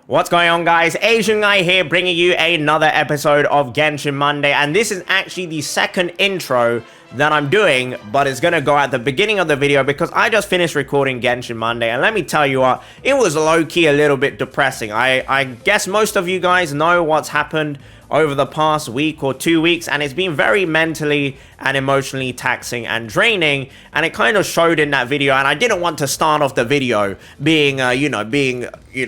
What's going on, guys? Asian Guy here, bringing you another episode of Genshin Monday, and this is actually the second intro that I'm doing, but it's gonna go at the beginning of the video because I just finished recording Genshin Monday, and let me tell you what, it was low-key a little bit depressing. I guess most of you guys know what's happened over the past week or 2 weeks, and it's been very mentally and emotionally taxing and draining, and it kind of showed in that video. And I didn't want to start off the video being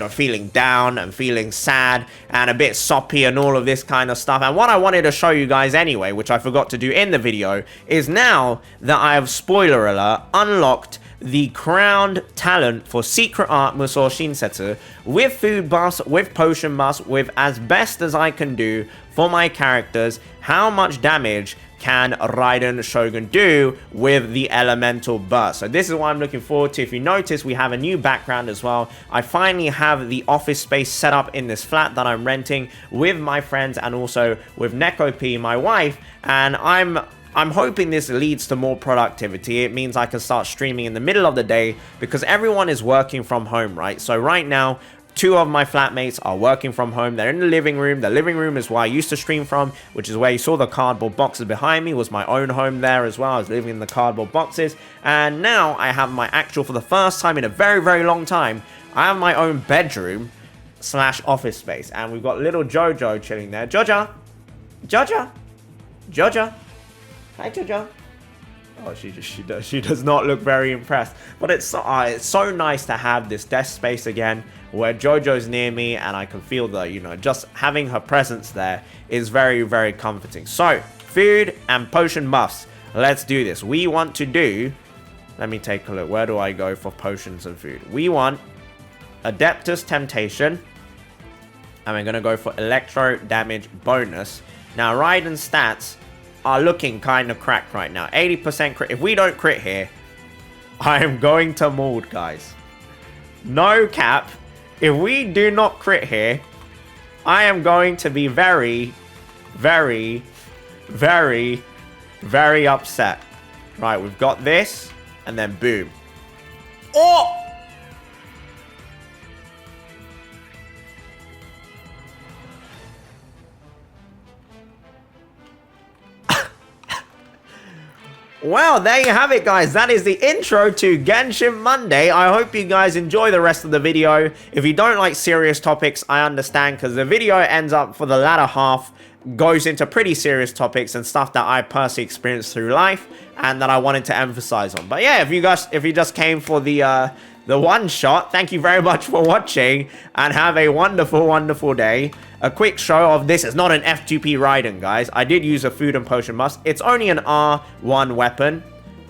feeling down and feeling sad and a bit soppy and all of this kind of stuff. And what I wanted to show you guys anyway, which I forgot to do in the video, is now that I have, spoiler alert, unlocked the crowned talent for Secret Art Musou Shinsetsu with food buffs, with potion buffs, with as best as I can do for my characters. How much damage can Raiden Shogun do with the elemental burst? So this is what I'm looking forward to. If you notice, we have a new background as well. I finally have the office space set up in this flat that I'm renting with my friends and also with Neko P, my wife, and I'm hoping this leads to more productivity. It means I can start streaming in the middle of the day because everyone is working from home, right? So right now, 2 of my flatmates are working from home. They're in the living room. The living room is where I used to stream from, which is where you saw the cardboard boxes behind me. It was my own home there as well. I was living in the cardboard boxes. And now I have my actual, for the first time in a very, very long time, I have my own bedroom / office space. And we've got little Jojo chilling there. Jojo! Jojo! Jojo! Hi, Jojo. Oh, she does not look very impressed. But it's so nice to have this desk space again, where Jojo's near me, and I can feel the, just having her presence there is very, very comforting. So, food and potion buffs. Let's do this. We want to do, let me take a look. Where do I go for potions and food? We want Adeptus Temptation, and we're going to go for Electro Damage Bonus. Now, Raiden's stats are looking kind of cracked right now. 80% crit. If we don't crit here, I am going to mold, guys. No cap. If we do not crit here, I am going to be very, very, very, very upset. Right, we've got this, and then boom. Oh! Well, there you have it, guys. That is the intro to Genshin Monday. I hope you guys enjoy the rest of the video. If you don't like serious topics, I understand, because the video ends up, for the latter half, goes into pretty serious topics and stuff that I personally experienced through life and that I wanted to emphasize on. But yeah, if you just came for the one shot, thank you very much for watching and have a wonderful, wonderful day. A quick show of this is not an F2P Raiden, guys. I did use a food and potion buff. It's only an R1 weapon.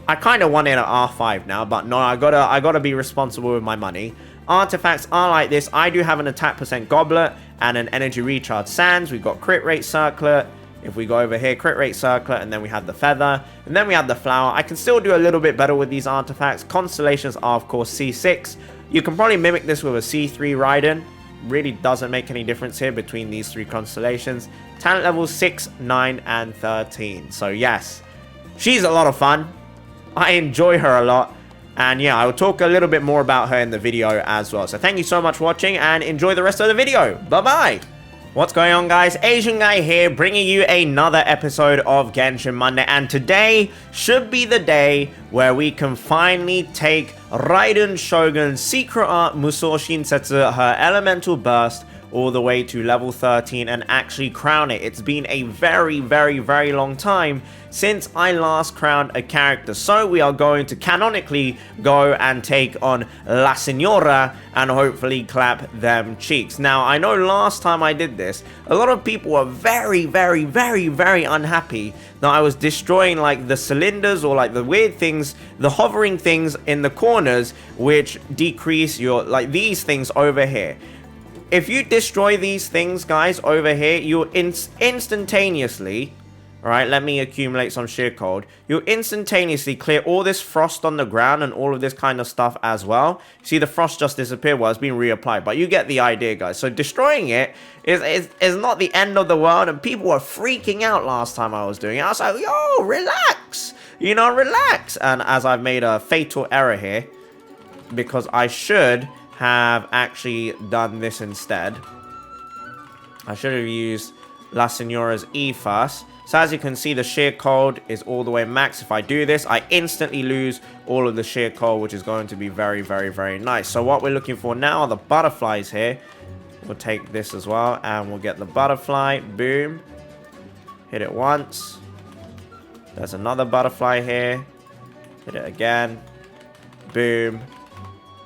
I kind of want it at R5 now, but no, I gotta be responsible with my money. Artifacts are like this. I do have an attack percent goblet and an energy recharge sands. We've got crit rate circlet. If we go over here, crit rate circlet, and then we have the feather, and then we have the flower. I can still do a little bit better with these artifacts. Constellations are, of course, C6. You can probably mimic this with a C3 Raiden. Really doesn't make any difference here between these 3 constellations. Talent levels 6, 9, and 13. So yes, she's a lot of fun. I enjoy her a lot. And yeah, I will talk a little bit more about her in the video as well. So thank you so much for watching and enjoy the rest of the video. Bye-bye. What's going on, guys? Asian Guy here, bringing you another episode of Genshin Monday, and today should be the day where we can finally take Raiden Shogun's Secret Art Musou Shinsetsu, her elemental burst, all the way to level 13 and actually crown it. It's been a very, very, very long time since I last crowned a character, so we are going to canonically go and take on La Senora and hopefully clap them cheeks. Now, I know last time I did this, a lot of people were very, very, very, very unhappy that I was destroying like the cylinders or like the weird things, the hovering things in the corners, which decrease your, like these things over here. If you destroy these things, guys, over here, you'll instantaneously, all right, let me accumulate some shear code. You'll instantaneously clear all this frost on the ground and all of this kind of stuff as well. See, the frost just disappeared while it's being reapplied, but you get the idea, guys. So destroying it is not the end of the world, and people were freaking out last time I was doing it. I was like, yo, relax, relax. And as I've made a fatal error here, because I should have actually done this instead. I should have used La Senora's E first. So as you can see, the sheer cold is all the way max. If I do this, I instantly lose all of the sheer cold, which is going to be very, very, very nice. So what we're looking for now are the butterflies here. We'll take this as well, and we'll get the butterfly. Boom. Hit it once. There's another butterfly here. Hit it again. Boom.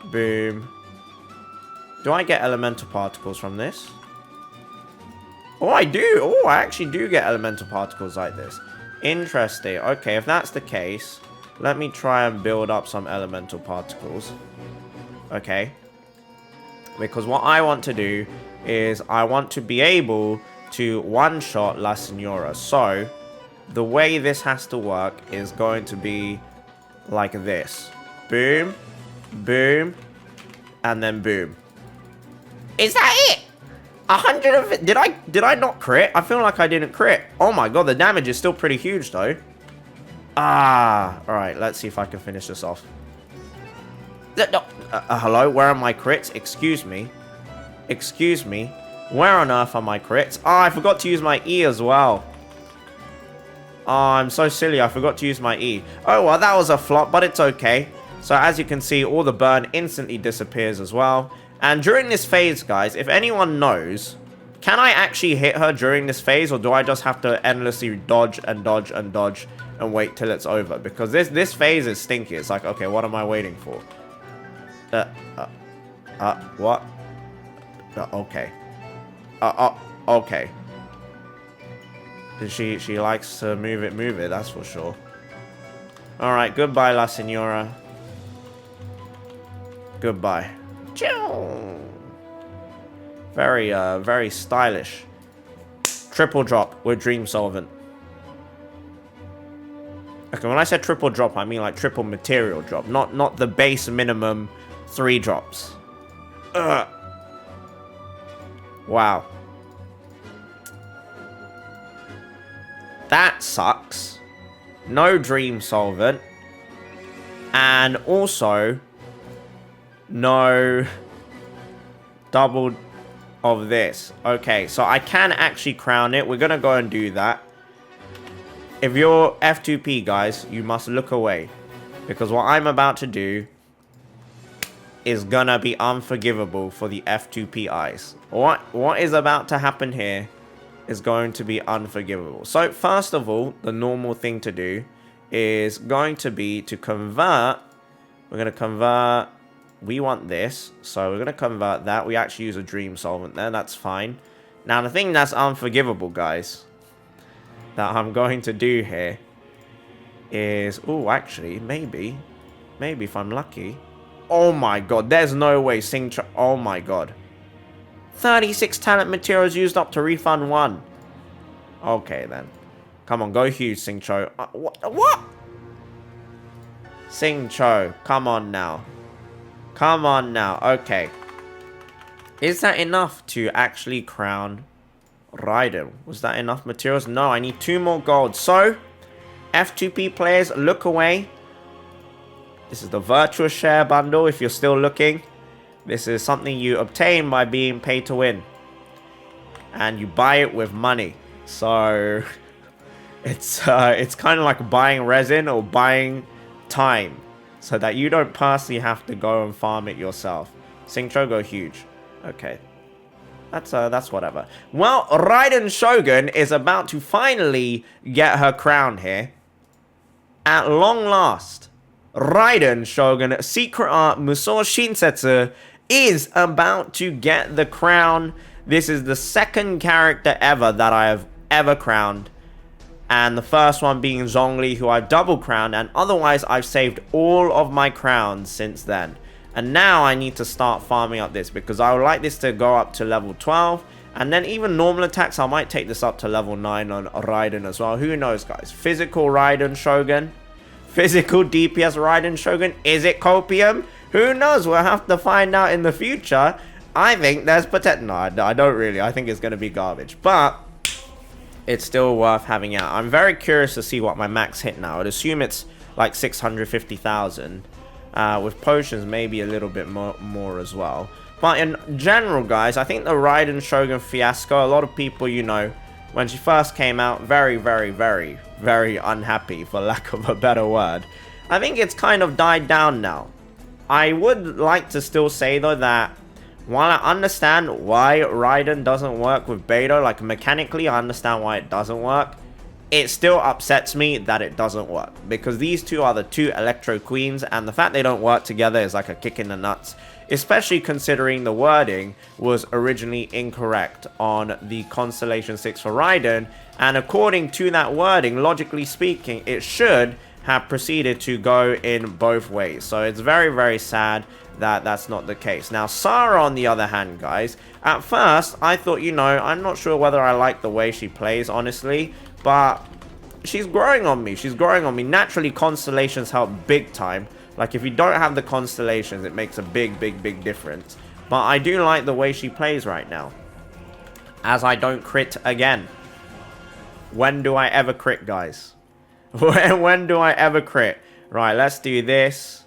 Boom. Do I get elemental particles from this? Oh, I do. Oh, I actually do get elemental particles like this. Interesting. Okay, if that's the case, let me try and build up some elemental particles. Okay. Because what I want to do is I want to be able to one-shot La Senora. So, the way this has to work is going to be like this. Boom. Boom. And then boom. Is that it? 100 of it. Did I not crit? I feel like I didn't crit. Oh my god, the damage is still pretty huge though. Alright, let's see if I can finish this off. Hello, where are my crits? Excuse me. Excuse me. Where on earth are my crits? Oh, I forgot to use my E as well. Oh, I'm so silly. I forgot to use my E. Oh, well, that was a flop, but it's okay. So as you can see, all the burn instantly disappears as well. And during this phase, guys, if anyone knows, can I actually hit her during this phase, or do I just have to endlessly dodge and dodge and dodge and wait till it's over? Because this phase is stinky. It's like, okay, what am I waiting for? What? Okay. Okay. She likes to move it, that's for sure. Alright, goodbye, La Senora. Goodbye. Very stylish. Triple drop with Dream Solvent. Okay, when I said triple drop, I mean like triple material drop, not the base minimum 3 drops. Wow. That sucks. No Dream Solvent. And also no double of this. Okay, so I can actually crown it. We're gonna go and do that. If you're F2P, guys, you must look away, because what I'm about to do is gonna be unforgivable for the F2P eyes. What is about to happen here is going to be unforgivable. So first of all, the normal thing to do is going to be to convert. We're gonna convert. We want this, so we're going to convert that. We actually use a Dream Solvent there. That's fine. Now, the thing that's unforgivable, guys, that I'm going to do here is... Oh, actually, maybe if I'm lucky. Oh, my God. There's no way. Oh, my God. 36 talent materials used up to refund 1. Okay, then. Come on, go huge, Singcho. What? Singcho, come on now. Come on now. Okay. Is that enough to actually crown Raiden? Was that enough materials? No, I need 2 more gold. So, F2P players, look away. This is the virtual share bundle if you're still looking. This is something you obtain by being pay to win. And you buy it with money. So, it's kind of like buying resin or buying time, so that you don't personally have to go and farm it yourself. Singcho, go huge. Okay. That's whatever. Well, Raiden Shogun is about to finally get her crown here. At long last, Raiden Shogun Secret Art Musou Shinsetsu is about to get the crown. This is the 2nd character ever that I have ever crowned. And the first one being Zhongli, who I've double crowned, and otherwise I've saved all of my crowns since then. And now I need to start farming up this, because I would like this to go up to level 12, and then even normal attacks, I might take this up to level 9 on Raiden as well. Who knows, guys? Physical Raiden Shogun, physical DPS Raiden Shogun, is it copium? Who knows? We'll have to find out in the future. I think there's potential. No, I don't really. I think it's going to be garbage, but it's still worth having out. I'm very curious to see what my max hit now. I'd assume it's like 650,000. with potions maybe a little bit more as well. But in general, guys, I think the Raiden Shogun fiasco, a lot of people, you know, when she first came out, very, very, very, very unhappy, for lack of a better word. I think it's kind of died down now. I would like to still say, though, that while I understand why Raiden doesn't work with Beidou, like mechanically, I understand why it doesn't work. It still upsets me that it doesn't work, because these two are the two Electro Queens, and the fact they don't work together is like a kick in the nuts. Especially considering the wording was originally incorrect on the Constellation 6 for Raiden, and according to that wording, logically speaking, it should have proceeded to go in both ways. So it's very, very sad that that's not the case. Now, Sarah, on the other hand, guys, at first, I thought, you know, I'm not sure whether I like the way she plays, honestly, but she's growing on me. She's growing on me. Naturally, Constellations help big time. Like, if you don't have the Constellations, it makes a big, big, big difference. But I do like the way she plays right now. As I don't crit again. When do I ever crit, guys? When do I ever crit? Right, let's do this.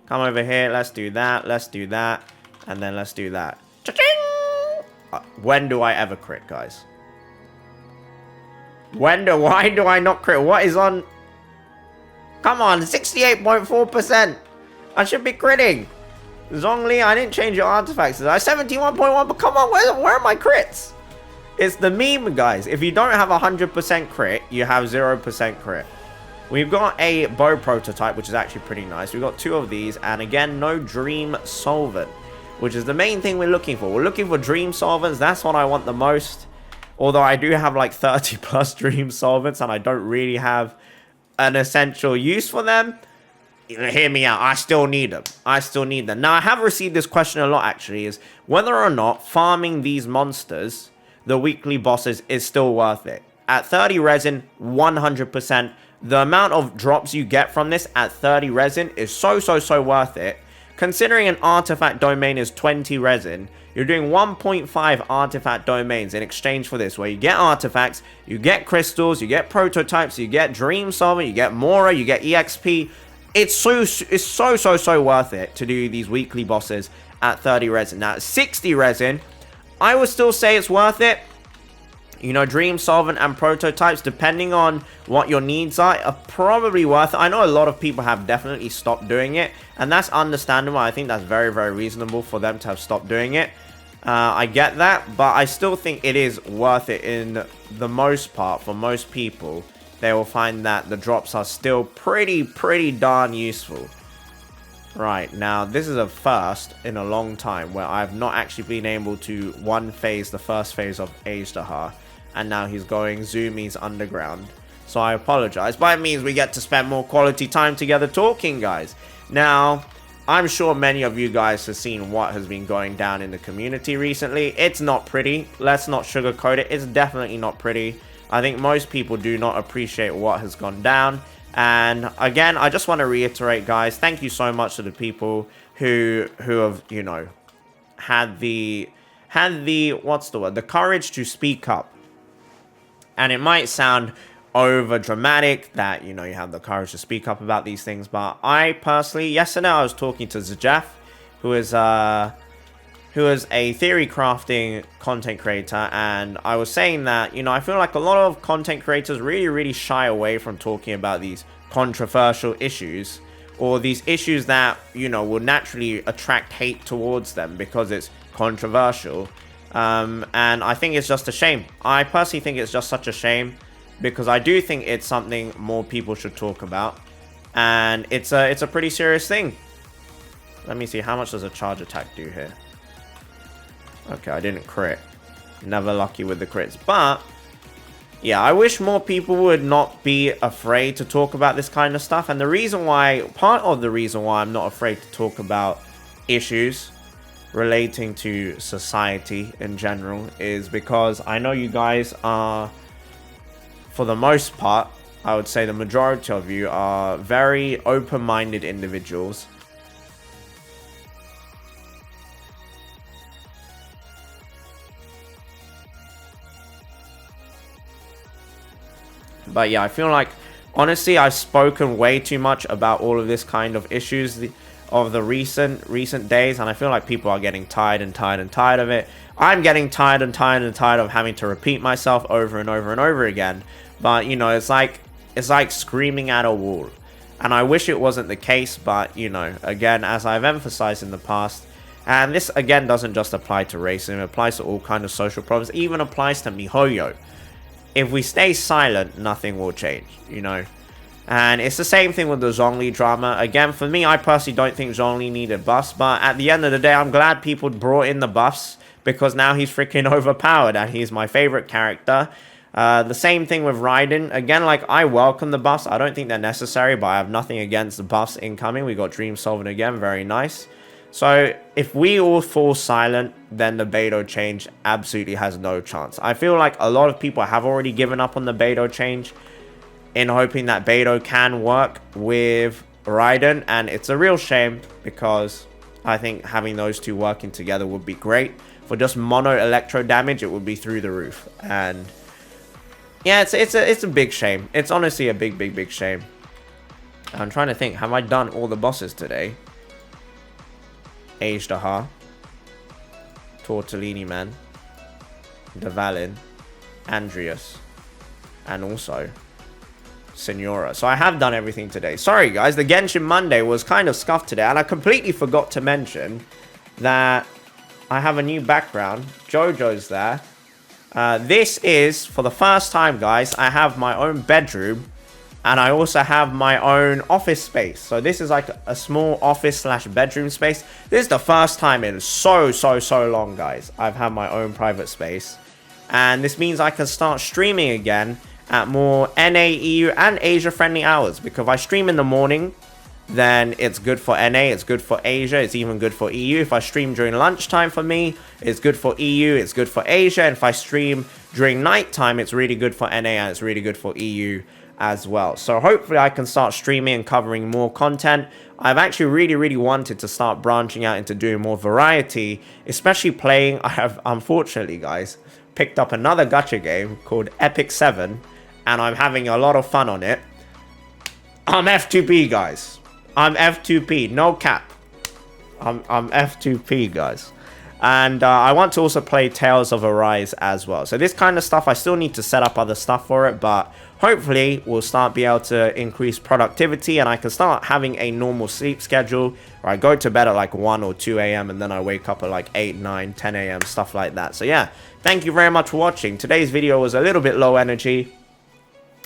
Come over here. Let's do that. Let's do that. And then let's do that. Cha-ching! When do I ever crit, guys? Why do I not crit? What is on... Come on, 68.4%. I should be critting. Zhongli, I didn't change your artifacts. I 71.1, but come on, where are my crits? It's the meme, guys. If you don't have 100% crit, you have 0% crit. We've got a bow prototype, which is actually pretty nice. We've got 2 of these, and again, no Dream Solvent, which is the main thing we're looking for. We're looking for Dream Solvents. That's what I want the most. Although I do have like 30 plus Dream Solvents, and I don't really have an essential use for them. Hear me out. I still need them. I still need them. Now, I have received this question a lot, actually, is whether or not farming these monsters, the weekly bosses, is still worth it. At 30 resin, 100%. The amount of drops you get from this at 30 resin is so worth it. Considering an artifact domain is 20 resin, you're doing 1.5 artifact domains in exchange for this, where you get artifacts, you get crystals, you get prototypes, you get Dream Solvent, you get Mora, you get EXP. It's so worth it to do these weekly bosses at 30 resin. Now, at 60 resin, I would still say it's worth it. You know, Dream Solvent and prototypes, depending on what your needs are probably worth it. I know a lot of people have definitely stopped doing it, and that's understandable. I think that's very, very reasonable for them to have stopped doing it. I get that, but I still think it is worth it in the most part. For most people, they will find that the drops are still pretty darn useful. Right, now this is a first in a long time where I've not actually been able to phase the first phase of Ajdahar, and now he's going Zumi's Underground. So I apologize, but it means we get to spend more quality time together talking, guys. Now, I'm sure many of you guys have seen what has been going down in the community recently. It's not pretty. Let's not sugarcoat it. It's definitely not pretty. I think most people do not appreciate what has gone down. And again, I just want to reiterate, guys, thank you so much to the people who have, you know, had the what's the word? The courage to speak up. And it might sound over dramatic that, you know, you have the courage to speak up about these things, but I personally, yesterday I was talking to Zajaf, who is a theory crafting content creator, and I was saying that, you know, I feel like a lot of content creators really shy away from talking about these controversial issues, or these issues that, you know, will naturally attract hate towards them because it's controversial. And I think it's just a shame. I personally think it's just such a shame, because I do think it's something more people should talk about, and it's a pretty serious thing. Let me see, how much does a charge attack do here? Okay, I didn't crit. Never lucky with the crits. But yeah, I wish more people would not be afraid to talk about this kind of stuff. And the reason why, part of the reason why I'm not afraid to talk about issues relating to society in general, is because I know you guys are, for the most part, I would say the majority of you are very open-minded individuals. But yeah, I feel like honestly, I've spoken way too much about all of this kind of issues of the recent days, and I feel like people are getting tired of it. I'm getting tired of having to repeat myself over and over again. But you know, it's like screaming at a wall. And I wish it wasn't the case, but you know, again, as I've emphasized in the past, and this again doesn't just apply to racism, it applies to all kinds of social problems, it even applies to miHoYo. If we stay silent, nothing will change, you know. And it's the same thing with the Zhongli drama. Again, for me, I personally don't think Zhongli needed buffs, but at the end of the day, I'm glad people brought in the buffs, because now he's freaking overpowered and he's my favorite character. The same thing with Raiden. Again, like, I welcome the buffs. I don't think they're necessary, but I have nothing against the buffs incoming. We got Dream Solving again, very nice. So if we all fall silent, then the Beidou change absolutely has no chance. I feel like a lot of people have already given up on the Beidou change in hoping that Beidou can work with Raiden, and it's a real shame because I think having those two working together would be great. For just mono electro damage, it would be through the roof. And yeah, it's a big shame. It's honestly a big shame. I'm trying to think, have I done all the bosses today? Ajdaha, Tortellini Man, Devalin, Andreas, and also Senora. So I have done everything today. Sorry guys, the Genshin Monday was kind of scuffed today, and I completely forgot to mention that I have a new background. Jojo's there. This is, for the first time guys, I have my own bedroom, and I also have my own office space. So this is like a small office slash bedroom space. This is the first time in so long guys I've had my own private space, and this means I can start streaming again at more NA, EU, and Asia friendly hours, because if I stream in the morning, then it's good for NA, it's good for Asia, it's even good for EU. If I stream during lunchtime, for me, it's good for EU, it's good for Asia. And if I stream during nighttime, it's really good for NA and it's really good for EU as well. So hopefully I can start streaming and covering more content. I've actually really wanted to start branching out into doing more variety, especially playing. I have, unfortunately guys, picked up another gacha game called Epic 7, and I'm having a lot of fun on it. I'm F2P guys. I'm F2P, no cap. I'm F2P guys. And I want to also play Tales of Arise as well. So this kind of stuff, I still need to set up other stuff for it, but hopefully we'll start be able to increase productivity, and I can start having a normal sleep schedule where I go to bed at like 1 or 2 a.m. and then I wake up at like 8, 9, 10 a.m. stuff like that. So yeah, thank you very much for watching. Today's video was a little bit low energy.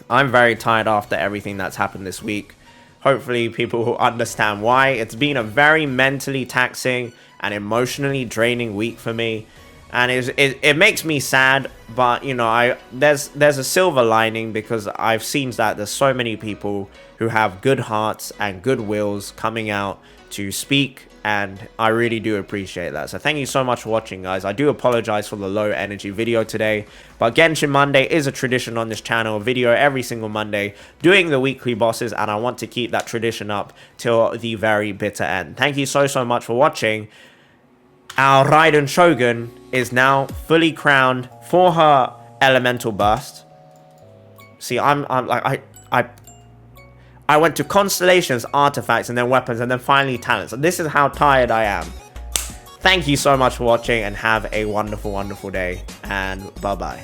I'm very tired after everything that's happened this week. Hopefully people will understand why. It's been a very mentally taxing and emotionally draining week for me, and it makes me sad, but you know, there's a silver lining, because I've seen that there's so many people who have good hearts and good wills coming out to speak, and I really do appreciate that. So thank you so much for watching guys. I do apologize for the low energy video today, but Genshin Monday is a tradition on this channel, a video every single Monday doing the weekly bosses, and I want to keep that tradition up till the very bitter end. Thank you so much for watching. Our Raiden Shogun is now fully crowned for her elemental burst. See, I went to constellations, artifacts, and then weapons, and then finally talents. And this is how tired I am. Thank you so much for watching, and have a wonderful day. And bye-bye.